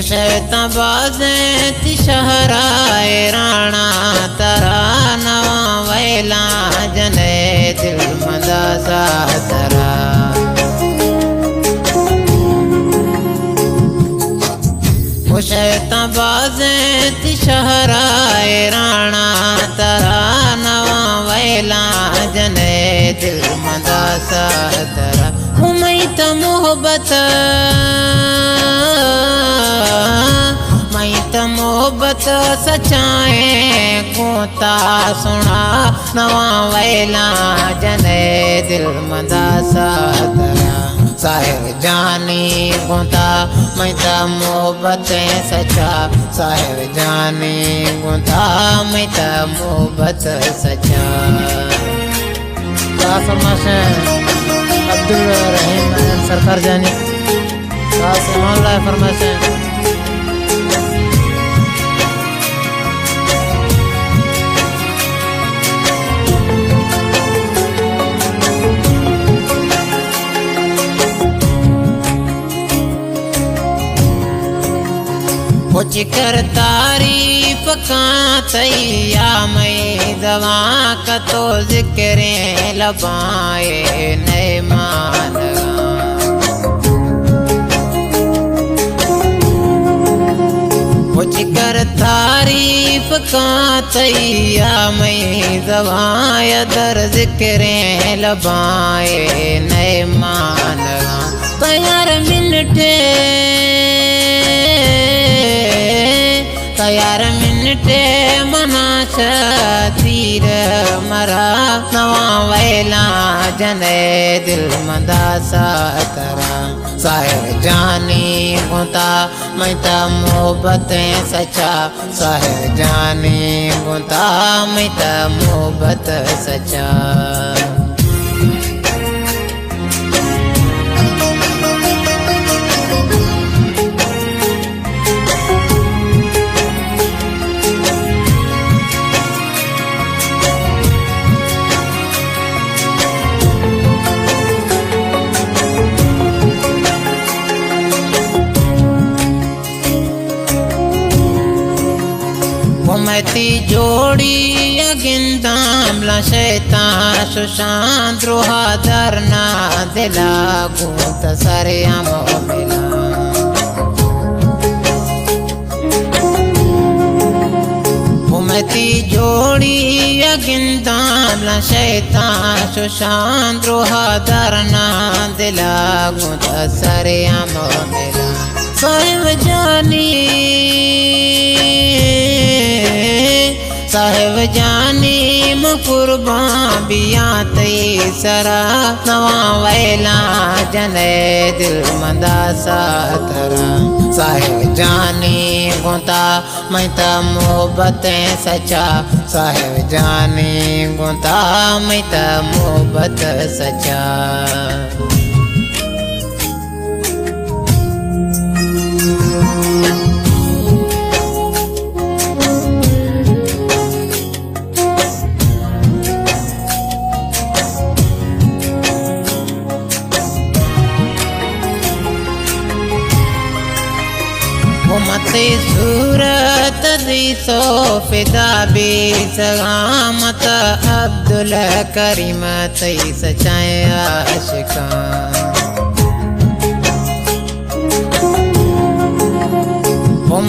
शैतां बाज़ें ती शहराए राणा तरा नवा वैला जने दिल मंदा सा तरा शैतां बाज़ें ती शहराए राणा तरा नवा वैला जने दिल मंदा सा तरा उमई त मोहब्बत मोहब्बत सचाए कोता सुना नवा वैला जने दिल मंदा सा तरा साहिब जानी गुंता मैं त मोहब्बत सचा साहिब जानी गुंता मैं त मोहब्बत सचा अब्दुल रहीम सरकार जानी फरमाइश कर तारीफ का तैया मैं दवा का तो जिक्र लबाए नए मान कर तारीफ का तैया मैं दवाया दर जिक्र लबाए नए मान तैयार मिनटे तैयार मिनटे मनाश तीर मरा नवा वैला जने दिल मंदा सा तरा साहिब जानी गुंता मैं त मोहब्बत सचा साहिब जानी गुंता मैं त मोहब्बत सचा मती जोड़ी अगिंदाम ला शैतान सुशांत रोहा दरना दिला गुत सरे आमो मिला मती जोड़ी अगिंदाम ला शैतान सुशांत रोहा दरना दिला गुत सरे आमो मिला साहिब जानी मुकुरबान बिया तई सरा नवा वैला जने दिल मंदा सा तरा साहिब जानी गुंता मैं त मोहब्बत सचा साहिब जानी गुंता मैं त मोहब्बत सचा मते सूरत दी सो फिदा बे सगामत अब्दुल करीम तई सचाए आशिका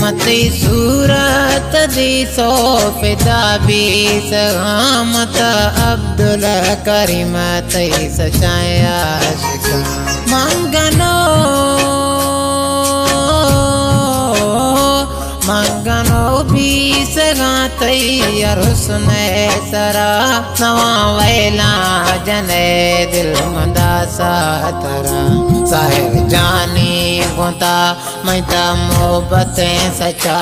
मते सूरत दी सो फिदा बे सगामत अब्दुल करीम तई सचाए आशिका मंगनो मंगनो भी सगा तैयार हुस्ने सरा नवा वैला जने दिल मंदा सा तरा साहिब जानी गुंता मैं त मोहब्बत सचा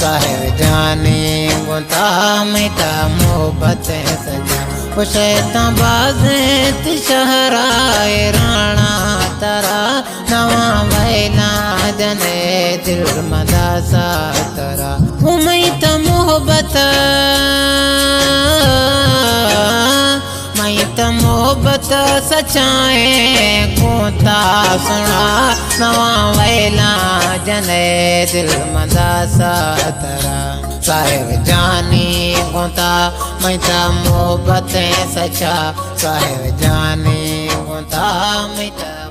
साहिब जानी गुंता मैं त मोहब्बत सचा शैतां बाज़ें ती शहराए राणा तरा नवा वैला जने दिल मंदा सा तरा उमई त मोहब्बत मैं त मोहब्बत सचाए कोता सुना नवा वैला जने दिल मंदा सातरा साहिब जानी गुंता मैता मोहब्बतें सचा साहिब जानी गुंता मैता